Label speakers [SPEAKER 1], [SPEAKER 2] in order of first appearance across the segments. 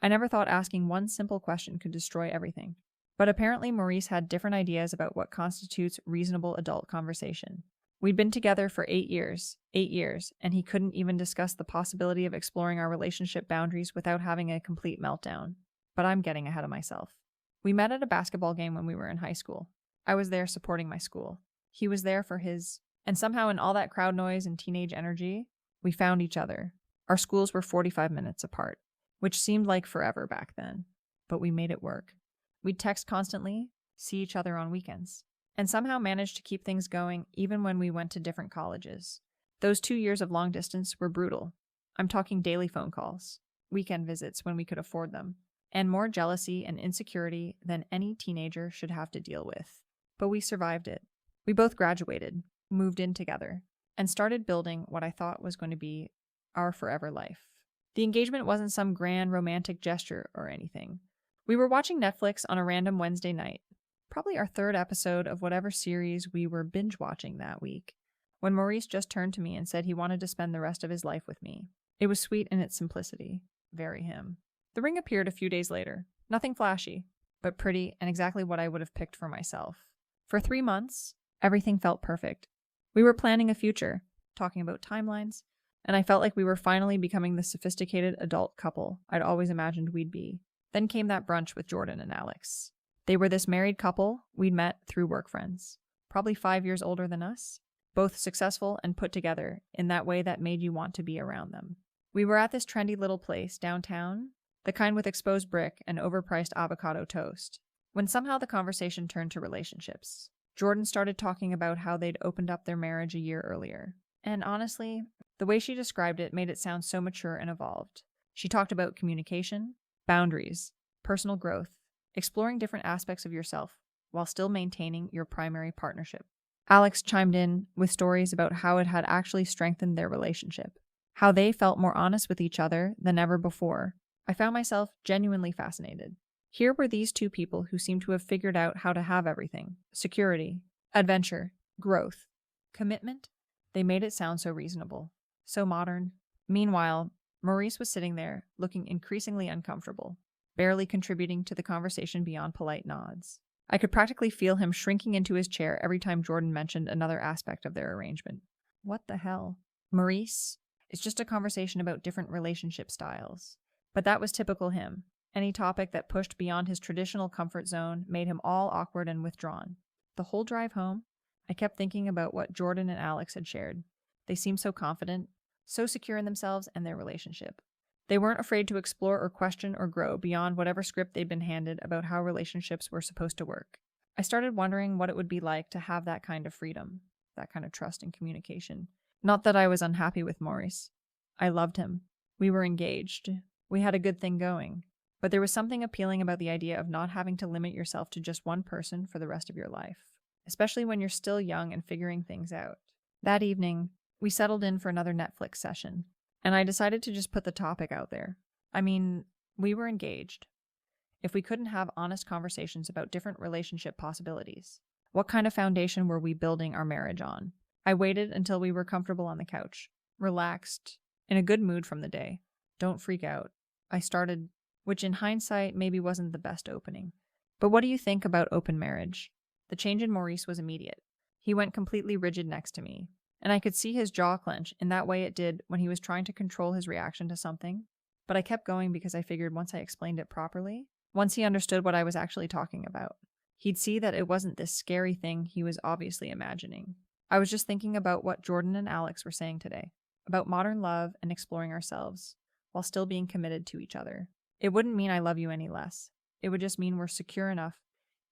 [SPEAKER 1] I never thought asking one simple question could destroy everything. But apparently Maurice had different ideas about what constitutes reasonable adult conversation. We'd been together for 8 years, and he couldn't even discuss the possibility of exploring our relationship boundaries without having a complete meltdown. But I'm getting ahead of myself. We met at a basketball game when we were in high school. I was there supporting my school. He was there for his, and somehow in all that crowd noise and teenage energy, we found each other. Our schools were 45 minutes apart, which seemed like forever back then, but we made it work. We'd text constantly, see each other on weekends, and somehow managed to keep things going even when we went to different colleges. Those 2 years of long distance were brutal. I'm talking daily phone calls, weekend visits when we could afford them, and more jealousy and insecurity than any teenager should have to deal with. But we survived it. We both graduated, moved in together, and started building what I thought was going to be our forever life. The engagement wasn't some grand romantic gesture or anything. We were watching Netflix on a random Wednesday night, probably our third episode of whatever series we were binge watching that week, when Maurice just turned to me and said he wanted to spend the rest of his life with me. It was sweet in its simplicity. Very him. The ring appeared a few days later. Nothing flashy, but pretty and exactly what I would have picked for myself. For 3 months, everything felt perfect. We were planning a future, talking about timelines, and I felt like we were finally becoming the sophisticated adult couple I'd always imagined we'd be. Then came that brunch with Jordan and Alex. They were this married couple we'd met through work friends, probably 5 years older than us, both successful and put together in that way that made you want to be around them. We were at this trendy little place downtown, the kind with exposed brick and overpriced avocado toast, when somehow the conversation turned to relationships. Jordan started talking about how they'd opened up their marriage a year earlier. And honestly, the way she described it made it sound so mature and evolved. She talked about communication, boundaries, personal growth, exploring different aspects of yourself while still maintaining your primary partnership. Alex chimed in with stories about how it had actually strengthened their relationship, how they felt more honest with each other than ever before. I found myself genuinely fascinated. Here were these two people who seemed to have figured out how to have everything: security, adventure, growth, commitment. They made it sound so reasonable, so modern. Meanwhile, Maurice was sitting there, looking increasingly uncomfortable, barely contributing to the conversation beyond polite nods. I could practically feel him shrinking into his chair every time Jordan mentioned another aspect of their arrangement. What the hell? Maurice? It's just a conversation about different relationship styles. But that was typical him. Any topic that pushed beyond his traditional comfort zone made him all awkward and withdrawn. The whole drive home, I kept thinking about what Jordan and Alex had shared. They seemed so confident, so secure in themselves and their relationship. They weren't afraid to explore or question or grow beyond whatever script they'd been handed about how relationships were supposed to work. I started wondering what it would be like to have that kind of freedom, that kind of trust and communication. Not that I was unhappy with Maurice. I loved him. We were engaged. We had a good thing going. But there was something appealing about the idea of not having to limit yourself to just one person for the rest of your life, especially when you're still young and figuring things out. That evening, we settled in for another Netflix session, and I decided to just put the topic out there. I mean, we were engaged. If we couldn't have honest conversations about different relationship possibilities, what kind of foundation were we building our marriage on? I waited until we were comfortable on the couch, relaxed, in a good mood from the day. Don't freak out. I started, which in hindsight maybe wasn't the best opening. But what do you think about open marriage? The change in Maurice was immediate. He went completely rigid next to me, and I could see his jaw clench in that way it did when he was trying to control his reaction to something. But I kept going because I figured once I explained it properly, once he understood what I was actually talking about, he'd see that it wasn't this scary thing he was obviously imagining. I was just thinking about what Jordan and Alex were saying today, about modern love and exploring ourselves, while still being committed to each other. It wouldn't mean I love you any less. It would just mean we're secure enough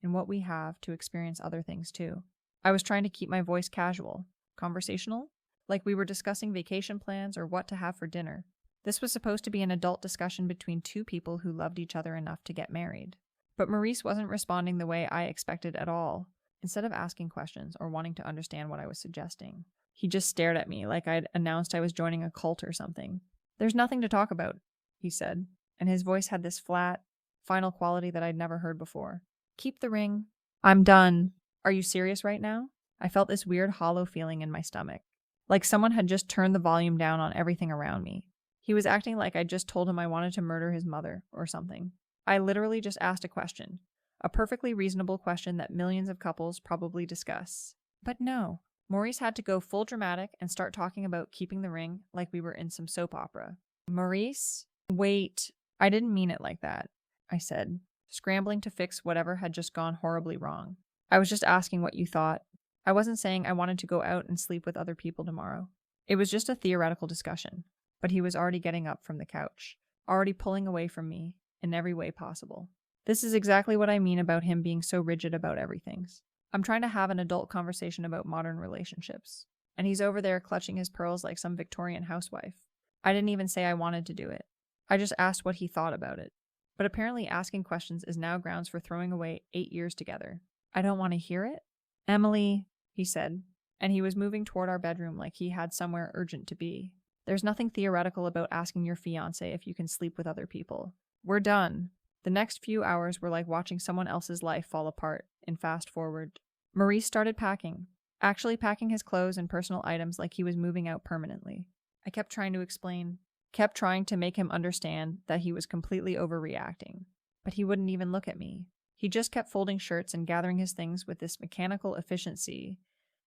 [SPEAKER 1] in what we have to experience other things too. I was trying to keep my voice casual, conversational, like we were discussing vacation plans or what to have for dinner. This was supposed to be an adult discussion between two people who loved each other enough to get married. But Maurice wasn't responding the way I expected at all. Instead of asking questions or wanting to understand what I was suggesting, he just stared at me like I'd announced I was joining a cult or something. "There's nothing to talk about," he said, and his voice had this flat, final quality that I'd never heard before. "Keep the ring. I'm done. Are you serious right now?" I felt this weird hollow feeling in my stomach, like someone had just turned the volume down on everything around me. He was acting like I just told him I wanted to murder his mother or something. I literally just asked a question. A perfectly reasonable question that millions of couples probably discuss. But no, Maurice had to go full dramatic and start talking about keeping the ring like we were in some soap opera. Maurice? Wait, I didn't mean it like that, I said, scrambling to fix whatever had just gone horribly wrong. I was just asking what you thought. I wasn't saying I wanted to go out and sleep with other people tomorrow. It was just a theoretical discussion. But he was already getting up from the couch, already pulling away from me in every way possible. This is exactly what I mean about him being so rigid about everything. I'm trying to have an adult conversation about modern relationships, and he's over there clutching his pearls like some Victorian housewife. I didn't even say I wanted to do it. I just asked what he thought about it. But apparently asking questions is now grounds for throwing away 8 years together. I don't want to hear it? Emily, he said, and he was moving toward our bedroom like he had somewhere urgent to be. There's nothing theoretical about asking your fiancé if you can sleep with other people. We're done. The next few hours were like watching someone else's life fall apart in fast forward. Maurice started packing, actually packing his clothes and personal items like he was moving out permanently. I kept trying to explain, kept trying to make him understand that he was completely overreacting. But he wouldn't even look at me. He just kept folding shirts and gathering his things with this mechanical efficiency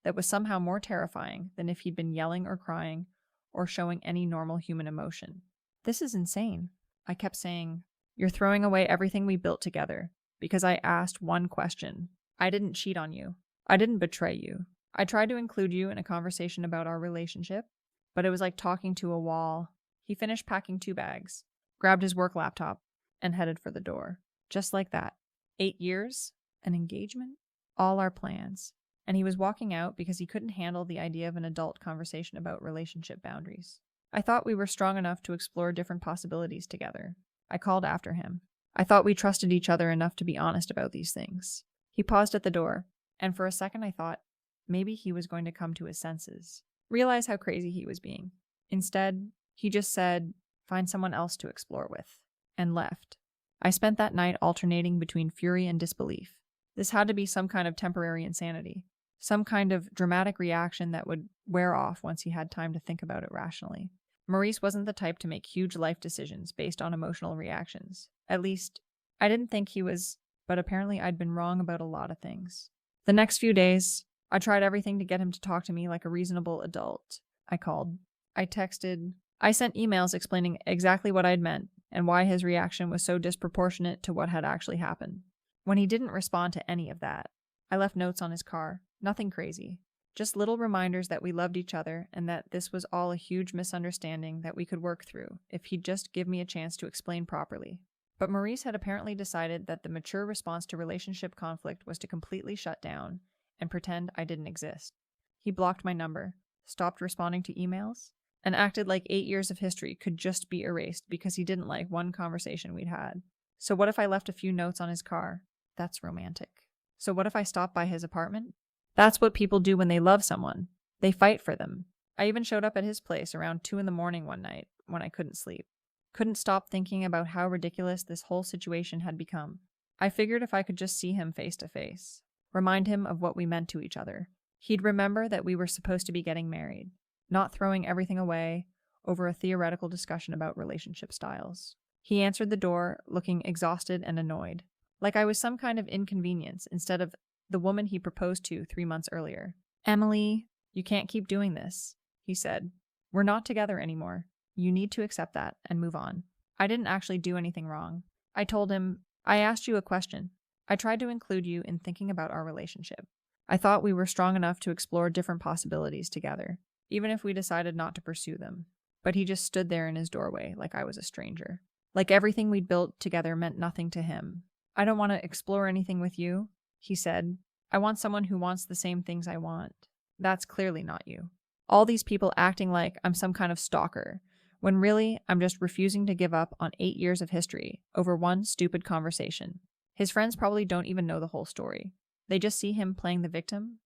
[SPEAKER 1] that was somehow more terrifying than if he'd been yelling or crying or showing any normal human emotion. This is insane. I kept saying, you're throwing away everything we built together because I asked one question. I didn't cheat on you. I didn't betray you. I tried to include you in a conversation about our relationship, but it was like talking to a wall. He finished packing 2 bags, grabbed his work laptop, and headed for the door. Just like that. 8 years? An engagement? All our plans. And he was walking out because he couldn't handle the idea of an adult conversation about relationship boundaries. I thought we were strong enough to explore different possibilities together. I called after him. I thought we trusted each other enough to be honest about these things. He paused at the door, and for a second I thought maybe he was going to come to his senses, realize how crazy he was being. Instead, he just said, find someone else to explore with, and left. I spent that night alternating between fury and disbelief. This had to be some kind of temporary insanity. Some kind of dramatic reaction that would wear off once he had time to think about it rationally. Maurice wasn't the type to make huge life decisions based on emotional reactions. At least, I didn't think he was, but apparently I'd been wrong about a lot of things. The next few days, I tried everything to get him to talk to me like a reasonable adult. I called. I texted. I sent emails explaining exactly what I'd meant and why his reaction was so disproportionate to what had actually happened. When he didn't respond to any of that, I left notes on his car. Nothing crazy. Just little reminders that we loved each other and that this was all a huge misunderstanding that we could work through if he'd just give me a chance to explain properly. But Maurice had apparently decided that the mature response to relationship conflict was to completely shut down and pretend I didn't exist. He blocked my number, stopped responding to emails, and acted like 8 years of history could just be erased because he didn't like one conversation we'd had. So what if I left a few notes on his car? That's romantic. So what if I stopped by his apartment? That's what people do when they love someone. They fight for them. I even showed up at his place around 2 in the morning one night when I couldn't sleep. Couldn't stop thinking about how ridiculous this whole situation had become. I figured if I could just see him face to face, remind him of what we meant to each other, he'd remember that we were supposed to be getting married, not throwing everything away over a theoretical discussion about relationship styles. He answered the door, looking exhausted and annoyed, like I was some kind of inconvenience instead of the woman he proposed to 3 months earlier. Emily, you can't keep doing this, he said. We're not together anymore. You need to accept that and move on. I didn't actually do anything wrong. I told him, I asked you a question. I tried to include you in thinking about our relationship. I thought we were strong enough to explore different possibilities together, even if we decided not to pursue them. But he just stood there in his doorway like I was a stranger. Like everything we'd built together meant nothing to him. I don't want to explore anything with you, he said. I want someone who wants the same things I want. That's clearly not you. All these people acting like I'm some kind of stalker, when really I'm just refusing to give up on 8 years of history over one stupid conversation. His friends probably don't even know the whole story. They just see him playing the victim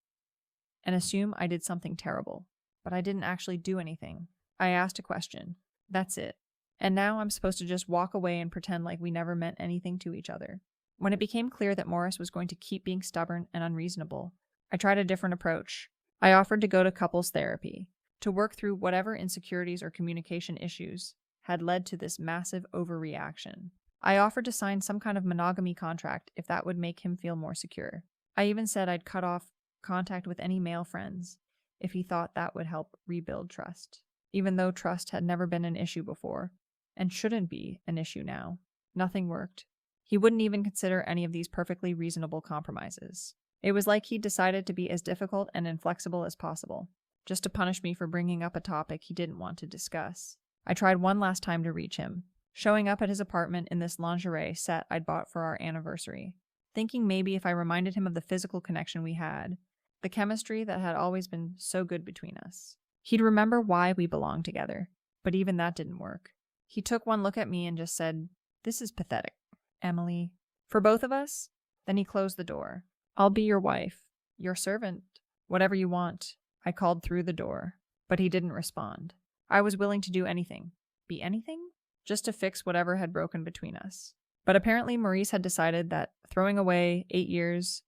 [SPEAKER 1] and assume I did something terrible. But I didn't actually do anything. I asked a question. That's it. And now I'm supposed to just walk away and pretend like we never meant anything to each other. When it became clear that Morris was going to keep being stubborn and unreasonable, I tried a different approach. I offered to go to couples therapy, to work through whatever insecurities or communication issues had led to this massive overreaction. I offered to sign some kind of monogamy contract if that would make him feel more secure. I even said I'd cut off contact with any male friends if he thought that would help rebuild trust, even though trust had never been an issue before and shouldn't be an issue now. Nothing worked. He wouldn't even consider any of these perfectly reasonable compromises. It was like he decided to be as difficult and inflexible as possible, just to punish me for bringing up a topic he didn't want to discuss. I tried one last time to reach him, showing up at his apartment in this lingerie set I'd bought for our anniversary, thinking maybe if I reminded him of the physical connection we had, the chemistry that had always been so good between us, he'd remember why we belonged together. But even that didn't work. He took one look at me and just said, "This is pathetic, Emily." For both of us? Then he closed the door. "I'll be your wife, your servant, whatever you want," I called through the door, but he didn't respond. I was willing to do anything. Be anything? Just to fix whatever had broken between us. But apparently Maurice had decided that throwing away 8 years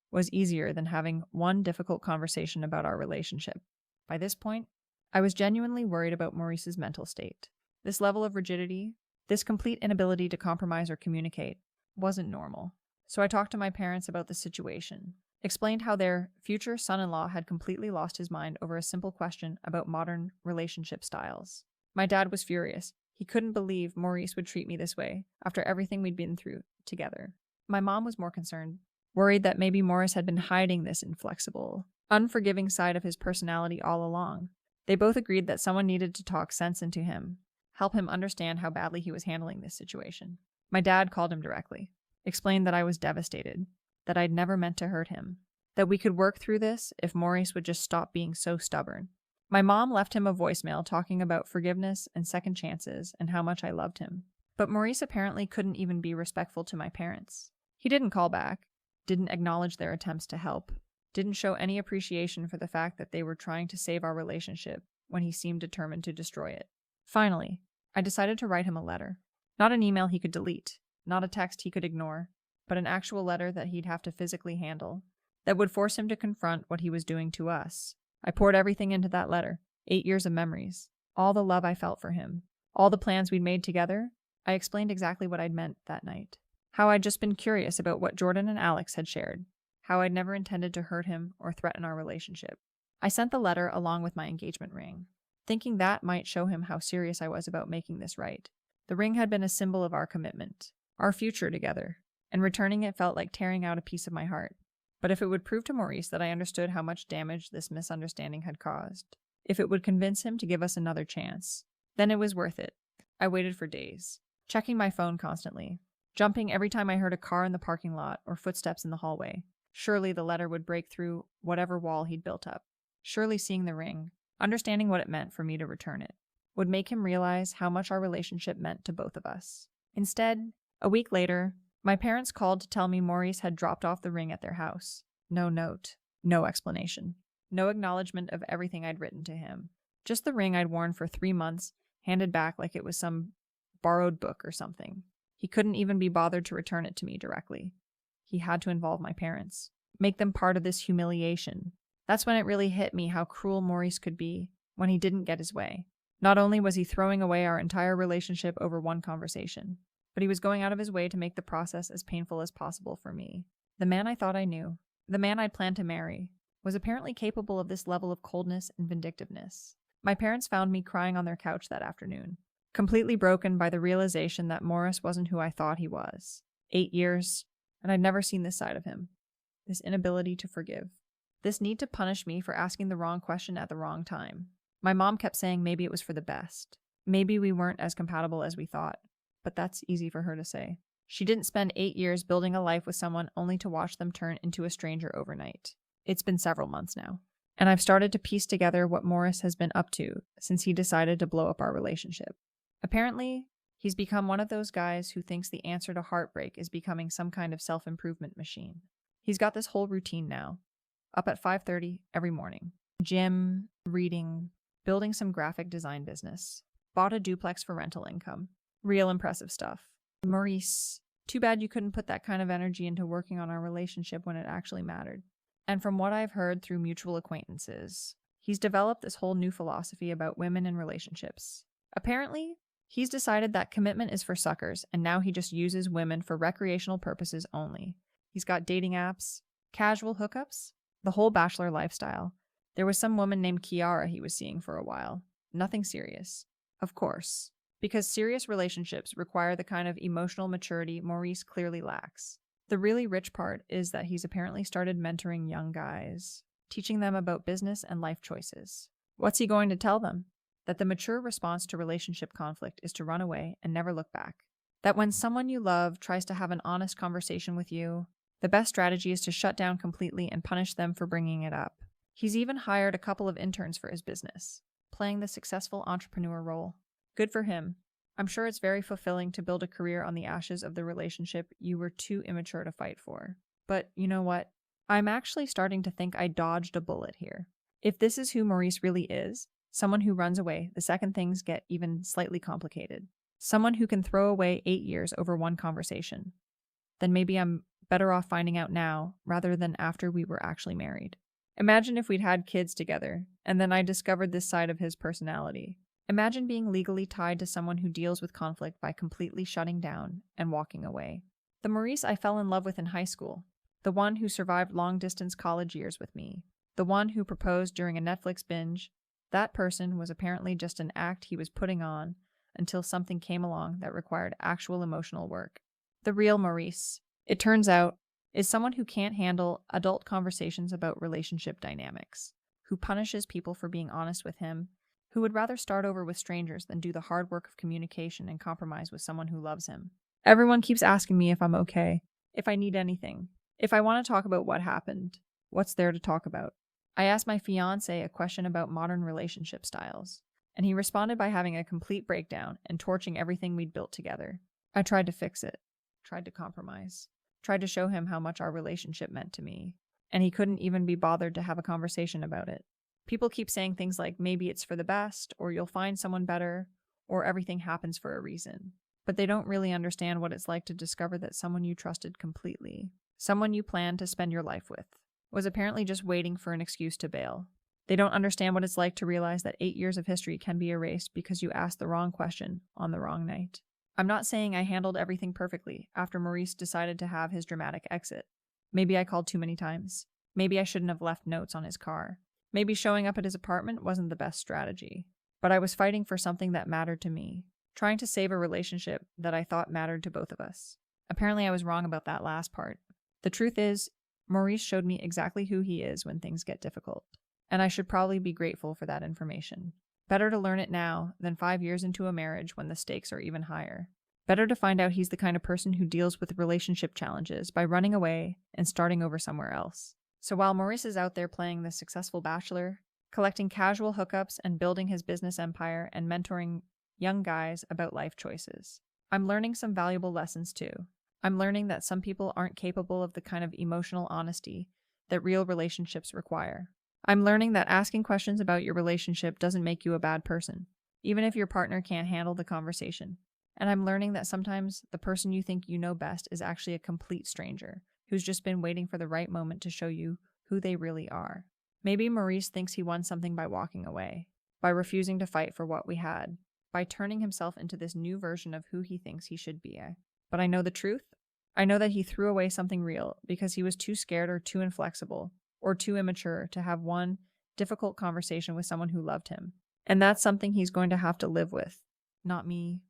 [SPEAKER 1] was easier than having one difficult conversation about our relationship. By this point, I was genuinely worried about Maurice's mental state. This level of rigidity, this complete inability to compromise or communicate, wasn't normal. So I talked to my parents about the situation, explained how their future son-in-law had completely lost his mind over a simple question about modern relationship styles. My dad was furious. He couldn't believe Maurice would treat me this way after everything we'd been through together. My mom was more concerned, worried that maybe Maurice had been hiding this inflexible, unforgiving side of his personality all along. They both agreed that someone needed to talk sense into him, help him understand how badly he was handling this situation. My dad called him directly, explained that I was devastated, that I'd never meant to hurt him, that we could work through this if Maurice would just stop being so stubborn. My mom left him a voicemail talking about forgiveness and second chances and how much I loved him. But Maurice apparently couldn't even be respectful to my parents. He didn't call back, didn't acknowledge their attempts to help, didn't show any appreciation for the fact that they were trying to save our relationship when he seemed determined to destroy it. Finally, I decided to write him a letter. Not an email he could delete, not a text he could ignore, but an actual letter that he'd have to physically handle, that would force him to confront what he was doing to us. I poured everything into that letter, 8 years of memories, all the love I felt for him, all the plans we'd made together. I explained exactly what I'd meant that night, how I'd just been curious about what Jordan and Alex had shared, how I'd never intended to hurt him or threaten our relationship. I sent the letter along with my engagement ring, thinking that might show him how serious I was about making this right. The ring had been a symbol of our commitment, our future together, and returning it felt like tearing out a piece of my heart. But if it would prove to Maurice that I understood how much damage this misunderstanding had caused, if it would convince him to give us another chance, then it was worth it. I waited for days, checking my phone constantly, jumping every time I heard a car in the parking lot or footsteps in the hallway. Surely the letter would break through whatever wall he'd built up. Surely seeing the ring, understanding what it meant for me to return it, would make him realize how much our relationship meant to both of us. Instead, a week later, my parents called to tell me Maurice had dropped off the ring at their house. No note, no explanation, no acknowledgement of everything I'd written to him. Just the ring I'd worn for 3 months, handed back like it was some borrowed book or something. He couldn't even be bothered to return it to me directly. He had to involve my parents, make them part of this humiliation. That's when it really hit me how cruel Maurice could be when he didn't get his way. Not only was he throwing away our entire relationship over one conversation, but he was going out of his way to make the process as painful as possible for me. The man I thought I knew, the man I'd planned to marry, was apparently capable of this level of coldness and vindictiveness. My parents found me crying on their couch that afternoon, completely broken by the realization that Maurice wasn't who I thought he was. 8 years, and I'd never seen this side of him. This inability to forgive. This need to punish me for asking the wrong question at the wrong time. My mom kept saying maybe it was for the best. Maybe we weren't as compatible as we thought. But that's easy for her to say. She didn't spend 8 years building a life with someone only to watch them turn into a stranger overnight. It's been several months now, and I've started to piece together what Maurice has been up to since he decided to blow up our relationship. Apparently, he's become one of those guys who thinks the answer to heartbreak is becoming some kind of self-improvement machine. He's got this whole routine now. Up at 5:30 every morning. Gym, reading, building some graphic design business. Bought a duplex for rental income. Real impressive stuff. Maurice, too bad you couldn't put that kind of energy into working on our relationship when it actually mattered. And from what I've heard through mutual acquaintances, he's developed this whole new philosophy about women and relationships. Apparently, He's decided that commitment is for suckers, and now he just uses women for recreational purposes only. He's got dating apps, casual hookups, the whole bachelor lifestyle. There was some woman named Kiara he was seeing for a while. Nothing serious. Of course, because serious relationships require the kind of emotional maturity Maurice clearly lacks. The really rich part is that he's apparently started mentoring young guys, teaching them about business and life choices. What's he going to tell them? That the mature response to relationship conflict is to run away and never look back. That when someone you love tries to have an honest conversation with you, the best strategy is to shut down completely and punish them for bringing it up. He's even hired a couple of interns for his business, playing the successful entrepreneur role. Good for him. I'm sure it's very fulfilling to build a career on the ashes of the relationship you were too immature to fight for. But you know what? I'm actually starting to think I dodged a bullet here. If this is who Maurice really is, someone who runs away the second things get even slightly complicated, someone who can throw away 8 years over one conversation, then maybe I'm better off finding out now rather than after we were actually married. Imagine if we'd had kids together, and then I discovered this side of his personality. Imagine being legally tied to someone who deals with conflict by completely shutting down and walking away. The Maurice I fell in love with in high school, the one who survived long-distance college years with me, the one who proposed during a Netflix binge, that person was apparently just an act he was putting on until something came along that required actual emotional work. The real Maurice, it turns out, is someone who can't handle adult conversations about relationship dynamics, who punishes people for being honest with him, who would rather start over with strangers than do the hard work of communication and compromise with someone who loves him. Everyone keeps asking me if I'm okay, if I need anything, if I want to talk about what happened, what's there to talk about. I asked my fiancé a question about modern relationship styles, and he responded by having a complete breakdown and torching everything we'd built together. I tried to fix it, tried to compromise, tried to show him how much our relationship meant to me, and he couldn't even be bothered to have a conversation about it. People keep saying things like maybe it's for the best, or you'll find someone better, or everything happens for a reason. But they don't really understand what it's like to discover that someone you trusted completely, someone you planned to spend your life with, was apparently just waiting for an excuse to bail. They don't understand what it's like to realize that 8 years of history can be erased because you asked the wrong question on the wrong night. I'm not saying I handled everything perfectly after Maurice decided to have his dramatic exit. Maybe I called too many times. Maybe I shouldn't have left notes on his car. Maybe showing up at his apartment wasn't the best strategy. But I was fighting for something that mattered to me, trying to save a relationship that I thought mattered to both of us. Apparently I was wrong about that last part. The truth is, Maurice showed me exactly who he is when things get difficult, and I should probably be grateful for that information. Better to learn it now than 5 years into a marriage when the stakes are even higher. Better to find out he's the kind of person who deals with relationship challenges by running away and starting over somewhere else. So while Maurice is out there playing the successful bachelor, collecting casual hookups and building his business empire and mentoring young guys about life choices, I'm learning some valuable lessons too. I'm learning that some people aren't capable of the kind of emotional honesty that real relationships require. I'm learning that asking questions about your relationship doesn't make you a bad person, even if your partner can't handle the conversation. And I'm learning that sometimes the person you think you know best is actually a complete stranger who's just been waiting for the right moment to show you who they really are. Maybe Maurice thinks he won something by walking away, by refusing to fight for what we had, by turning himself into this new version of who he thinks he should be. But I know the truth. I know that he threw away something real because he was too scared or too inflexible or too immature to have one difficult conversation with someone who loved him. And that's something he's going to have to live with. Not me,